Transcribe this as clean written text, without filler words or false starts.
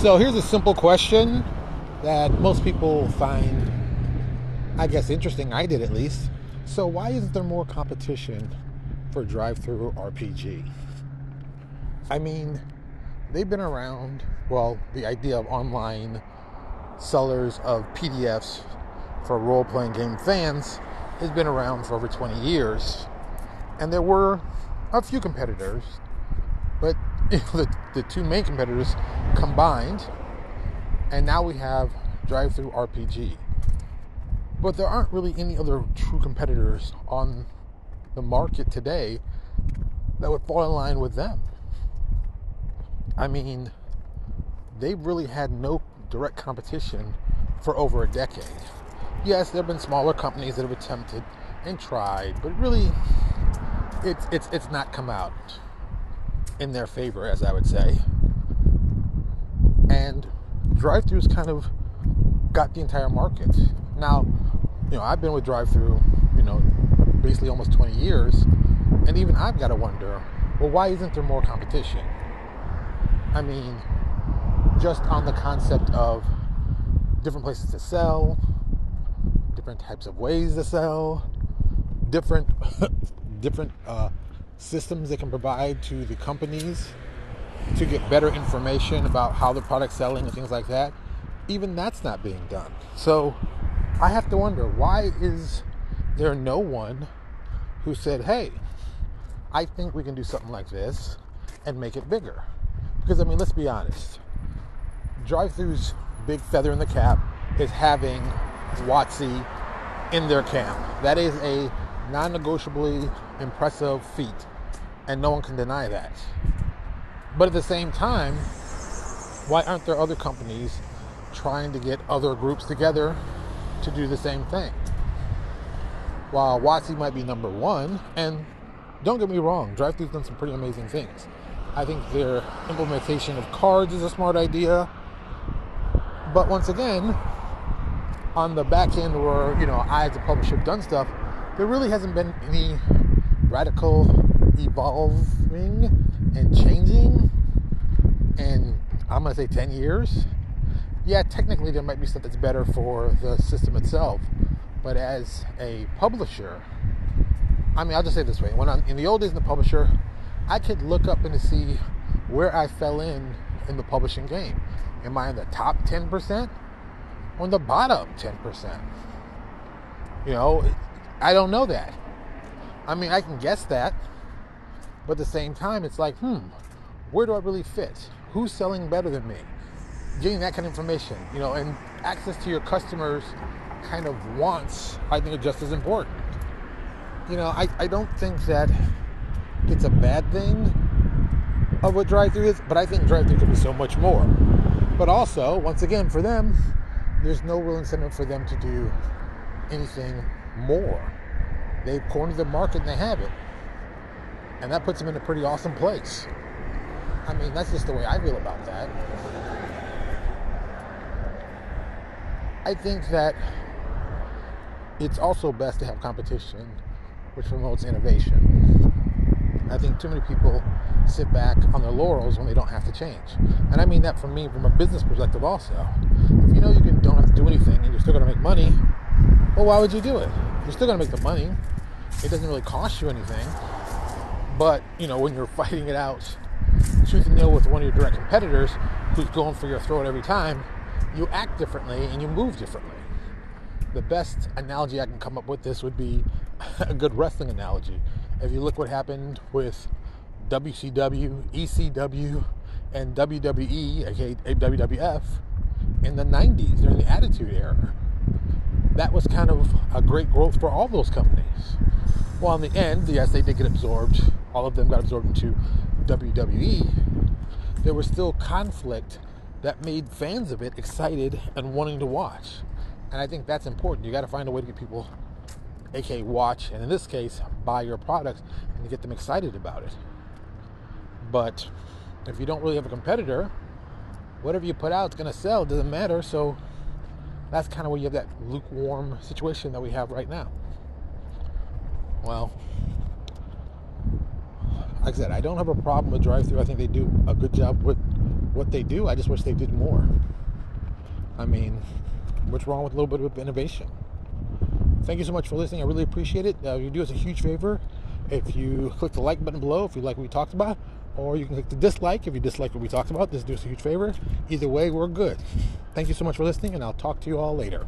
So here's a simple question that most people find, I guess, interesting. I did, at least. So why isn't there more competition for DriveThruRPG? I mean, they've been around. Well, the idea of online sellers of PDFs for role-playing game fans has been around for over 20 years. And there were a few competitors, but the two main competitors combined, and now we have DriveThruRPG. But there aren't really any other true competitors on the market today that would fall in line with them. I mean, they've really had no direct competition for over a decade. Yes, there have been smaller companies that have attempted and tried, but really, it's not come out in their favor, as I would say. And DriveThru's kind of got the entire market. Now, I've been with DriveThru, basically almost 20 years, and even I've got to wonder, well, why isn't there more competition? I mean, just on the concept of different places to sell, different types of ways to sell, different systems they can provide to the companies to get better information about how the product's selling and things like that. Even that's not being done. So I have to wonder, why is there no one who said, hey, I think we can do something like this and make it bigger? Because, let's be honest. DriveThru's big feather in the cap is having WotC in their camp. That is a non-negotiably impressive feat, and no one can deny that. But at the same time, why aren't there other companies trying to get other groups together to do the same thing? While WotC might be number one, and don't get me wrong, DriveThru's done some pretty amazing things. I think their implementation of cards is a smart idea. But once again, on the back end where, I as a publisher have done stuff, there really hasn't been any radical evolving and changing in, I'm going to say, 10 years. Yeah, technically there might be stuff that's better for the system itself. But as a publisher, I'll just say it this way. In the old days in the publisher, I could look up and see where I fell in the publishing game. Am I in the top 10% or in the bottom 10%? I don't know that. I can guess that. But at the same time, it's like, where do I really fit? Who's selling better than me? Getting that kind of information, and access to your customers' kind of wants, I think, are just as important. I don't think that it's a bad thing of what DriveThru is, but I think DriveThru could be so much more. But also, once again, for them, there's no real incentive for them to do anything more. They've cornered the market and they have it. And that puts them in a pretty awesome place. That's just the way I feel about that. I think that it's also best to have competition which promotes innovation. I think too many people sit back on their laurels when they don't have to change. And I mean that from a business perspective also. If you don't have to do anything and you're still going to make money, well, why would you do it? You're still going to make the money. It doesn't really cost you anything. But, when you're fighting it out tooth and nail with one of your direct competitors who's going for your throat every time, you act differently and you move differently. The best analogy I can come up with this would be a good wrestling analogy. If you look what happened with WCW, ECW, and WWE, aka WWF, in the 90s, during the Attitude Era, that was kind of a great growth for all those companies. Well, in the end, yes, they did get absorbed. All of them got absorbed into WWE. There was still conflict that made fans of it excited and wanting to watch. And I think that's important. You got to find a way to get people, aka watch, and in this case, buy your products and to get them excited about it. But if you don't really have a competitor, whatever you put out is going to sell. It doesn't matter. So that's kind of where you have that lukewarm situation that we have right now. Well, like I said, I don't have a problem with DriveThru. I think they do a good job with what they do. I just wish they did more. I mean, what's wrong with a little bit of innovation? Thank you so much for listening. I really appreciate it. You do us a huge favor if you click the like button below if you like what we talked about, or you can click the dislike if you dislike what we talked about. This do us a huge favor. Either way, we're good. Thank you so much for listening, and I'll talk to you all later.